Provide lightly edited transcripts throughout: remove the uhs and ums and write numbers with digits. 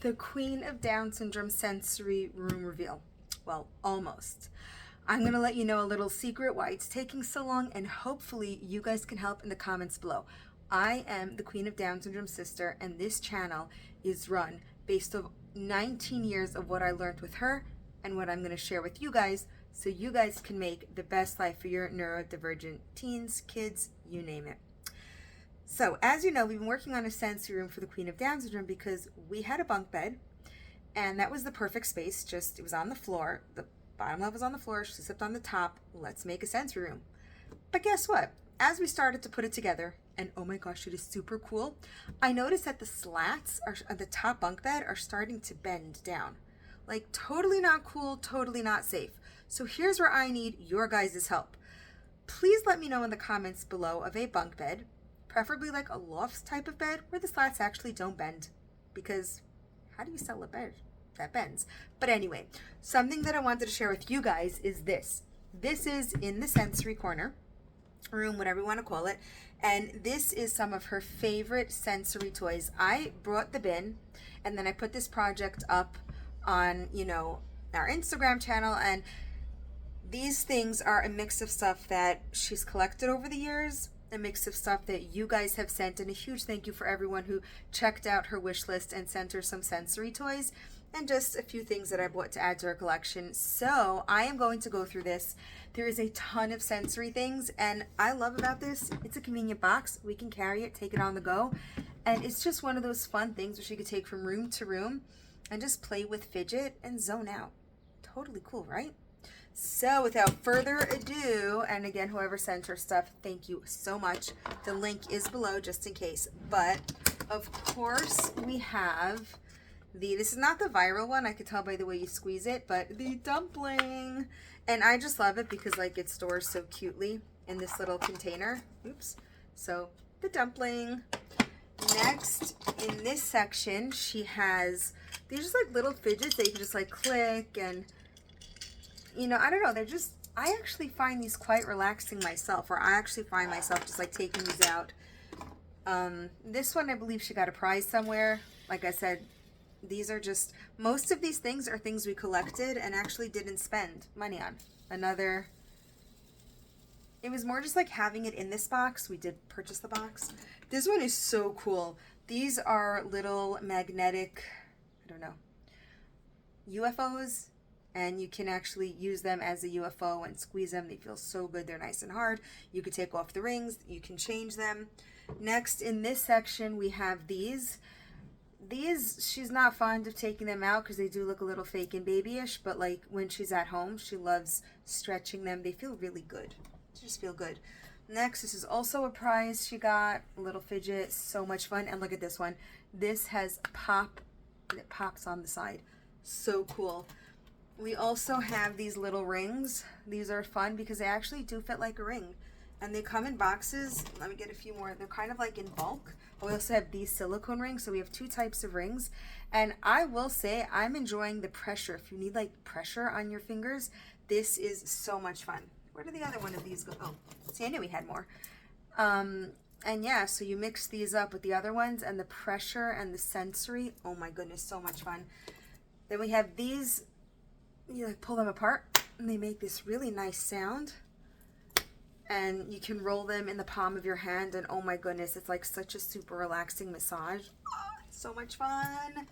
the Queen of Down Syndrome sensory room reveal. Well, almost. I'm going to let you know a little secret why it's taking so long, and hopefully you guys can help in the comments below. I am the Queen of Down Syndrome sister, and this channel is run based on 19 years of what I learned with her and what I'm going to share with you guys, so you guys can make the best life for your neurodivergent teens, kids, you name it. So, as you know, we've been working on a sensory room for the Queen of Down Syndrome because we had a bunk bed, and that was the perfect space. Just, it was on the floor. The bottom level was on the floor. She slept on the top. Let's make a sensory room. But guess what? As we started to put it together, and oh my gosh, it is super cool, I noticed that the slats on the top bunk bed are starting to bend down. Like, totally not cool, totally not safe. So here's where I need your guys' help. Please let me know in the comments below of a bunk bed, preferably like a loft type of bed where the slats actually don't bend, because how do you sell a bed that bends? But anyway, something that I wanted to share with you guys is this. This is in the sensory corner, room, whatever you want to call it, and this is some of her favorite sensory toys. I brought the bin, and then I put this project up on, our Instagram channel, and these things are a mix of stuff that she's collected over the years, a mix of stuff that you guys have sent, and a huge thank you for everyone who checked out her wish list and sent her some sensory toys, and just a few things that I bought to add to her collection. So I am going to go through this. There is a ton of sensory things, and I love about this, it's a convenient box. We can carry it, take it on the go, and it's just one of those fun things where she could take from room to room and just play with fidget and zone out. Totally cool, right? So without further ado, and again, whoever sent her stuff, thank you so much. The link is below just in case. But of course we have this is not the viral one, I could tell by the way you squeeze it, but the dumpling. And I just love it because like it stores so cutely in this little container. Oops. So the dumpling. Next in this section, she has these just like little fidgets that you can just like click, and I don't know, I actually find these quite relaxing myself, or I actually find myself just like taking these out. This one, I believe she got a prize somewhere. Like I said, these are just, most of these things are things we collected and actually didn't spend money on. It was more just like having it in this box. We did purchase the box. This one is so cool. These are little magnetic, UFOs. And you can actually use them as a UFO and squeeze them. They feel so good. They're nice and hard. You could take off the rings. You can change them. Next, in this section, we have these. These, she's not fond of taking them out because they do look a little fake and babyish. But like when she's at home, she loves stretching them. They feel really good. They just feel good. Next, this is also a prize she got. A little fidget. So much fun. And look at this one. This has pop. And it pops on the side. So cool. We also have these little rings. These are fun because they actually do fit like a ring. And they come in boxes. Let me get a few more. They're kind of like in bulk. We also have these silicone rings. So we have two types of rings. And I will say I'm enjoying the pressure. If you need like pressure on your fingers, this is so much fun. Where did the other one of these go? Oh, see, I knew we had more. And yeah, so you mix these up with the other ones, and the pressure and the sensory. Oh my goodness, so much fun. Then we have these. You like pull them apart and they make this really nice sound, and you can roll them in the palm of your hand, and oh my goodness, it's like such a super relaxing massage. Oh, so much fun.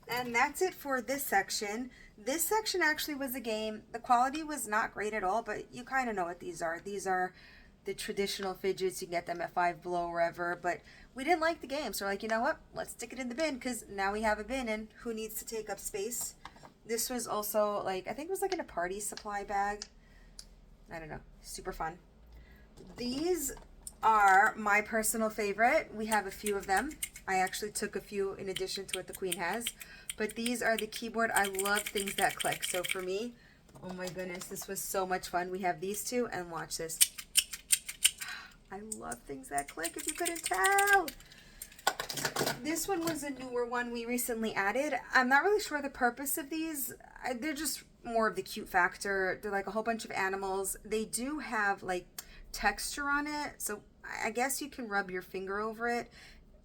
And that's it for this section. This section actually was a game. The quality was not great at all, but you kind of know what these are. These are the traditional fidgets. You can get them at Five Below, wherever, but we didn't like the game, so we're like, you know what, let's stick it in the bin, because now we have a bin, and who needs to take up space? This was also like, I think it was like in a party supply bag. I don't know. Super fun. These are my personal favorite. We have a few of them. I actually took a few in addition to what the Queen has. But these are the keyboard. I love things that click. So for me, oh my goodness, this was so much fun. We have these two, and watch this. I love things that click, if you couldn't tell. This one was a newer one we recently added. I'm not really sure the purpose of these. They're just more of the cute factor. They're like a whole bunch of animals. They do have like texture on it, so I guess you can rub your finger over it.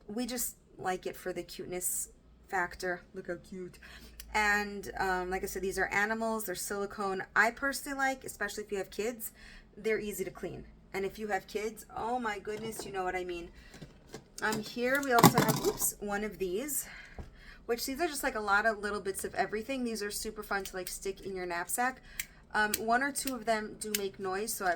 We just like it for the cuteness factor. Look how cute. And like I said, these are animals. They're silicone. I personally like, especially if you have kids, they're easy to clean. And if you have kids, oh my goodness, you know what I mean. Here we also have, oops, one of these, which these are just like a lot of little bits of everything. These are super fun to like stick in your knapsack. One or two of them do make noise, so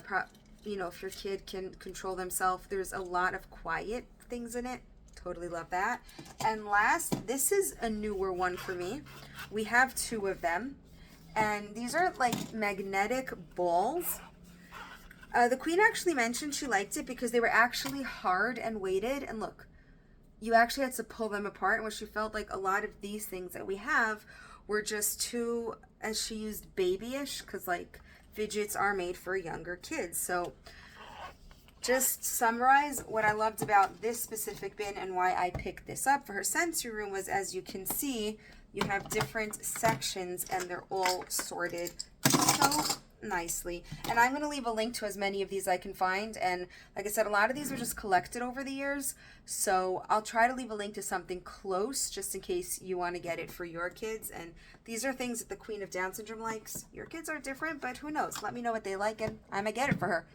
you know, if your kid can control themselves, there's a lot of quiet things in it. Totally love that. And last, this is a newer one for me. We have two of them, and these are like magnetic balls. The queen actually mentioned she liked it because they were actually hard and weighted, and look, you actually had to pull them apart, and what she felt like a lot of these things that we have were just too, as she used, babyish, because like fidgets are made for younger kids. So just summarize what I loved about this specific bin and why I picked this up for her sensory room was, as you can see, you have different sections and they're all sorted so nicely. And I'm going to leave a link to as many of these I can find. And like I said, a lot of these are just collected over the years. So I'll try to leave a link to something close just in case you want to get it for your kids. And these are things that the Queen of Down Syndrome likes. Your kids are different, but who knows? Let me know what they like and I might get it for her.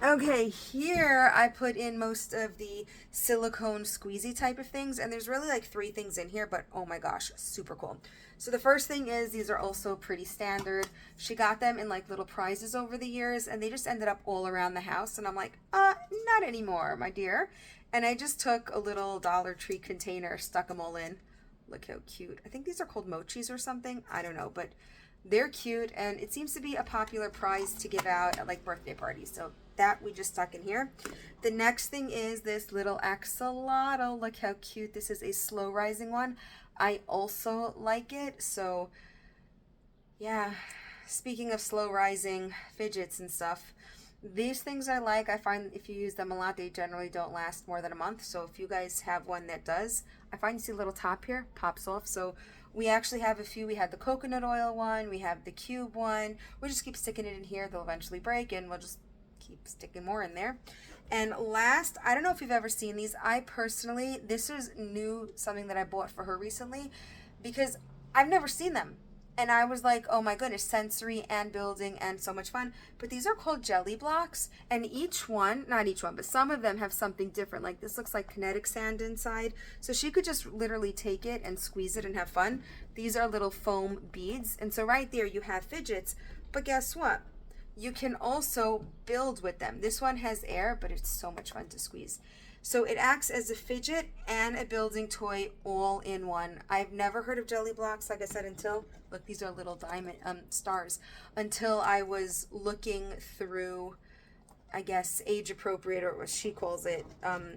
Okay, here I put in most of the silicone squeezy type of things, and there's really like 3 things in here, but oh my gosh, super cool. So the first thing is, these are also pretty standard. She got them in like little prizes over the years, and they just ended up all around the house, and I'm like, not anymore, my dear. And I just took a little Dollar Tree container, stuck them all in. Look how cute. I think these are called mochis or something. I don't know, but they're cute, and it seems to be a popular prize to give out at like birthday parties. So that we just stuck in here. The next thing is this little axolotl. Look how cute. This is a slow rising one. I also like it. So yeah, speaking of slow rising fidgets and stuff, these things I like. I find if you use them a lot, they generally don't last more than a month. So if you guys have one that does, I find you see a little top here, pops off. So we actually have a few. We had the coconut oil one, we have the cube one. We'll just keep sticking it in here. They'll eventually break, and we'll just keep sticking more in there. And last, I don't know if you've ever seen these. I personally, this was new, something that I bought for her recently, because I've never seen them. And I was like, oh my goodness, sensory and building and so much fun. But these are called jelly blocks, and each one, not each one, but some of them have something different. Like this looks like kinetic sand inside. So she could just literally take it and squeeze it and have fun. These are little foam beads. And so right there you have fidgets. But guess what? You can also build with them. This one has air, but it's so much fun to squeeze. So it acts as a fidget and a building toy all in one. I've never heard of jelly blocks, like I said, until, look, these are little diamond stars, until I was looking through, I guess, age appropriate, or what she calls it,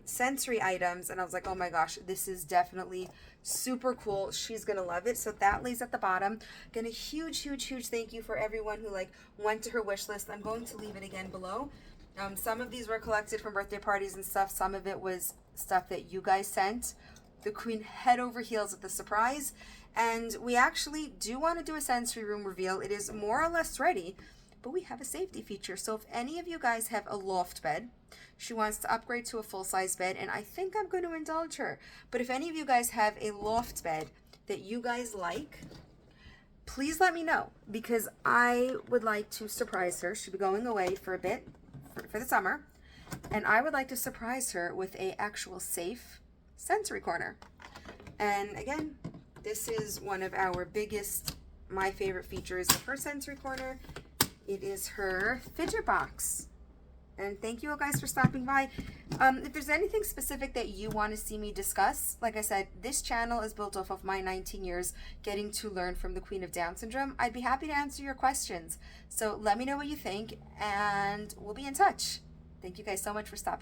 sensory items. And I was like, oh my gosh, this is definitely super cool. She's gonna love it. So that lays at the bottom. Again, a huge thank you for everyone who like went to her wish list. I'm going to leave it again below. Some of these were collected from birthday parties and stuff. Some of it was stuff that you guys sent. The queen head over heels at the surprise. And we actually do want to do a sensory room reveal. It is more or less ready, but we have a safety feature. So if any of you guys have a loft bed, she wants to upgrade to a full-size bed, and I think I'm going to indulge her. But if any of you guys have a loft bed that you guys like, please let me know, because I would like to surprise her. She'll be going away for a bit for the summer, and I would like to surprise her with a actual safe sensory corner. And again, this is one of our biggest, my favorite features of her sensory corner. It is her fidget box. And thank you all guys for stopping by. If there's anything specific that you want to see me discuss, like I said, this channel is built off of my 19 years getting to learn from the Queen of Down Syndrome. I'd be happy to answer your questions. So let me know what you think, and we'll be in touch. Thank you guys so much for stopping by.